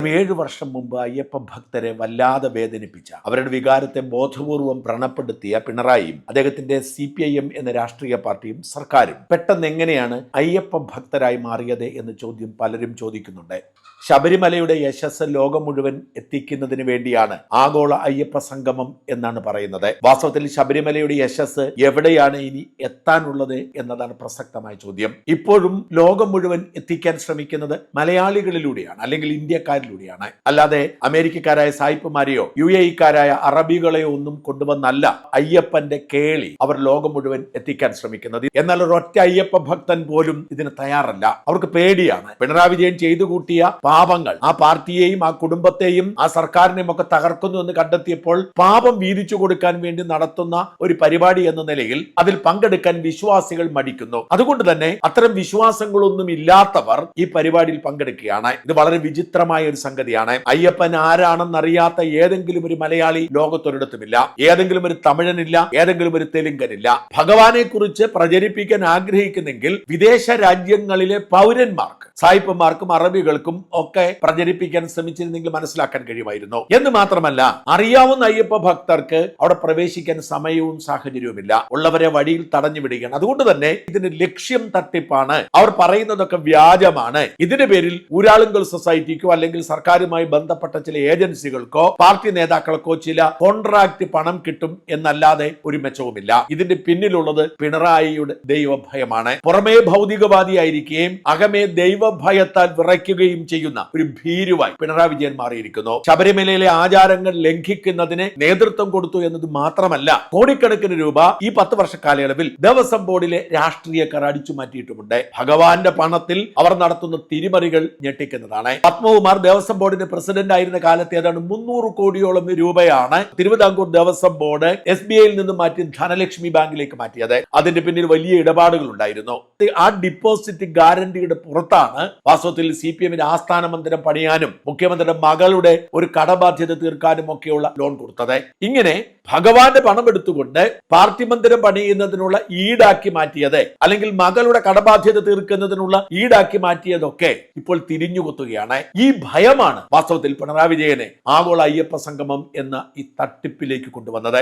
7 വർഷം മുമ്പ് അയ്യപ്പ ഭക്തരെ വല്ലാതെ വേദനിപ്പിച്ച അവരുടെ വികാരത്തെ ബോധപൂർവം വ്രണപ്പെടുത്തിയ പിണറായിയും അദ്ദേഹത്തിന്റെ CPIM എന്ന രാഷ്ട്രീയ പാർട്ടിയും സർക്കാരും പെട്ടെന്ന് എങ്ങനെയാണ് അയ്യപ്പ ഭക്തരായി മാറിയത് എന്ന ചോദ്യം പലരും ചോദിക്കുന്നുണ്ട്. ശബരിമലയുടെ യശസ് ലോകം മുഴുവൻ എത്തിക്കുന്നതിന് വേണ്ടിയാണ് ആഗോള അയ്യപ്പ സംഗമം എന്നാണ് പറയുന്നത്. വാസ്തവത്തിൽ ശബരിമലയുടെ യശസ് എവിടെയാണ് ഇനി എത്താനുള്ളത് എന്നതാണ് പ്രസക്തമായ ചോദ്യം. ഇപ്പോഴും ലോകം മുഴുവൻ എത്തിക്കാൻ ശ്രമിക്കുന്നത് മലയാളികളിലൂടെയാണ്, അല്ലെങ്കിൽ ഇന്ത്യക്കാരിലൂടെയാണ്. അല്ലാതെ അമേരിക്കക്കാരായ സായിപ്പുമാരെയോ UAE-ക്കാരായ അറബികളെയോ ഒന്നും കൊണ്ടുവന്നല്ല അയ്യപ്പന്റെ കേളി അവർ ലോകം മുഴുവൻ എത്തിക്കാൻ ശ്രമിക്കുന്നത്. എന്നാൽ ഒരൊറ്റ അയ്യപ്പ ഭക്തൻ പോലും ഇതിന് തയ്യാറല്ല. അവർക്ക് പേടിയാണ്. പിണറായി വിജയൻ ചെയ്തു കൂട്ടിയ പാപങ്ങൾ ആ പാർട്ടിയെയും ആ കുടുംബത്തെയും ആ സർക്കാരിനെയും ഒക്കെ തകർക്കുന്നു എന്ന് കണ്ടെത്തിയപ്പോൾ പാപം വീതിച്ചു കൊടുക്കാൻ വേണ്ടി നടത്തുന്ന ഒരു പരിപാടി എന്ന നിലയിൽ അതിൽ പങ്കെടുക്കാൻ വിശ്വാസികൾ മടിക്കുന്നു. അതുകൊണ്ട് തന്നെ അത്തരം വിശ്വാസങ്ങളൊന്നും ഇല്ലാത്തവർ ഈ പരിപാടിയിൽ പങ്കെടുക്കുകയാണ്. ഇത് വളരെ വിചിത്രമായ ഒരു സംഗതിയാണ്. അയ്യപ്പൻ ആരാണെന്നറിയാത്ത ഏതെങ്കിലും ഒരു മലയാളി ലോകത്തൊരിടത്തുമില്ല, ഏതെങ്കിലും ഒരു തമിഴനില്ല, ഏതെങ്കിലും ഒരു തെലുങ്കനില്ല. ഭഗവാനെ കുറിച്ച് പ്രചരിപ്പിക്കാൻ ആഗ്രഹിക്കുന്നെങ്കിൽ വിദേശ രാജ്യങ്ങളിലെ പൗരന്മാർക്ക്, സായിപ്പന്മാർക്കും അറബികൾക്കും ഒക്കെ പ്രചരിപ്പിക്കാൻ ശ്രമിച്ചിരുന്നെങ്കിൽ മനസ്സിലാക്കാൻ കഴിയുമായിരുന്നു. എന്ന് മാത്രമല്ല, അറിയാവുന്ന അയ്യപ്പ ഭക്തർക്ക് അവിടെ പ്രവേശിക്കാൻ സമയവും സാഹചര്യവുമില്ല. ഉള്ളവരെ വഴിയിൽ തടഞ്ഞു വിടുകയാണ്. അതുകൊണ്ട് തന്നെ ഇതിന് ലക്ഷ്യം തട്ടിപ്പാണ്. അവർ പറയുന്നതൊക്കെ വ്യാജമാണ്. ഇതിന്റെ പേരിൽ ഊരാളുങ്കൽ സൊസൈറ്റിക്കോ അല്ലെങ്കിൽ സർക്കാരുമായി ബന്ധപ്പെട്ട ചില ഏജൻസികൾക്കോ പാർട്ടി നേതാക്കൾക്കോ ചില കോൺട്രാക്ട് പണം കിട്ടും എന്നല്ലാതെ ഒരു മെച്ചവുമില്ല. ഇതിന്റെ പിന്നിലുള്ളത് പിണറായിയുടെ ദൈവഭയമാണ്. പുറമേ ഭൗതികവാദിയായിരിക്കുകയും അകമേ ദൈവഭയത്താൽ വിറയ്ക്കുകയും ചെയ്യുന്ന ഒരു ഭീരുവായി പിണറായി വിജയൻ മാറിയിരിക്കുന്നു. ശബരിമലയിലെ ആചാരങ്ങൾ ലംഘിക്കുന്നതിന് നേതൃത്വം കൊടുത്തു എന്നത് മാത്രമല്ല, കോടിക്കണക്കിന് രൂപ ഈ 10 വർഷ കാലയളവിൽ ദേവസ്വം ബോർഡിലെ രാഷ്ട്രീയക്കാർ അടിച്ചു മാറ്റിയിട്ടുമുണ്ട്. ഭഗവാന്റെ പണത്തിൽ അവർ നടത്തുന്ന തിരിമറികൾ ഞെട്ടിക്കുന്നതാണ്. പത്മകുമാർ ദേവസ്വം ബോർഡിന്റെ പ്രസിഡന്റ് ആയിരുന്ന കാലത്ത് ഏതാണ്ട് 300 കോടിയോളം രൂപയാണ് തിരുവിതാംകൂർ ദേവസ്വം ബോർഡ് SBIയിൽ നിന്ന് മാറ്റി ധനലക്ഷ്മി ബാങ്കിലേക്ക് മാറ്റിയത്. അതിന്റെ പിന്നിൽ വലിയ ഇടപാടുകൾ ഉണ്ടായിരുന്നു. ആ ഡിപ്പോസിറ്റ് ഗ്യാരണ്ടിയുടെ പുറത്താണ് വാസ്തവത്തിൽ CPM ആസ്ഥാന മന്ദിരം പണിയാനും മുഖ്യമന്ത്രിയുടെ മകളുടെ ഒരു കടബാധ്യത തീർക്കാനും ഒക്കെയുള്ള ലോൺ കൊടുത്തത്. ഇങ്ങനെ ഭഗവാന്റെ പണം എടുത്തുകൊണ്ട് പാർട്ടി മന്ദിരം പണിയുന്നതിനുള്ള ഈടാക്കി മാറ്റിയത്, അല്ലെങ്കിൽ മകളുടെ കടബാധ്യത തീർക്കുന്നതിനുള്ള ഈടാക്കി മാറ്റിയതൊക്കെ ഇപ്പോൾ തിരിഞ്ഞുകുത്തുകയാണ്. ഈ ഭയമാണ് വാസ്തവത്തിൽ പിണറായി വിജയനെ ആഗോള അയ്യപ്പ സംഗമം എന്ന ഈ തട്ടിപ്പിലേക്ക് കൊണ്ടുവന്നത്.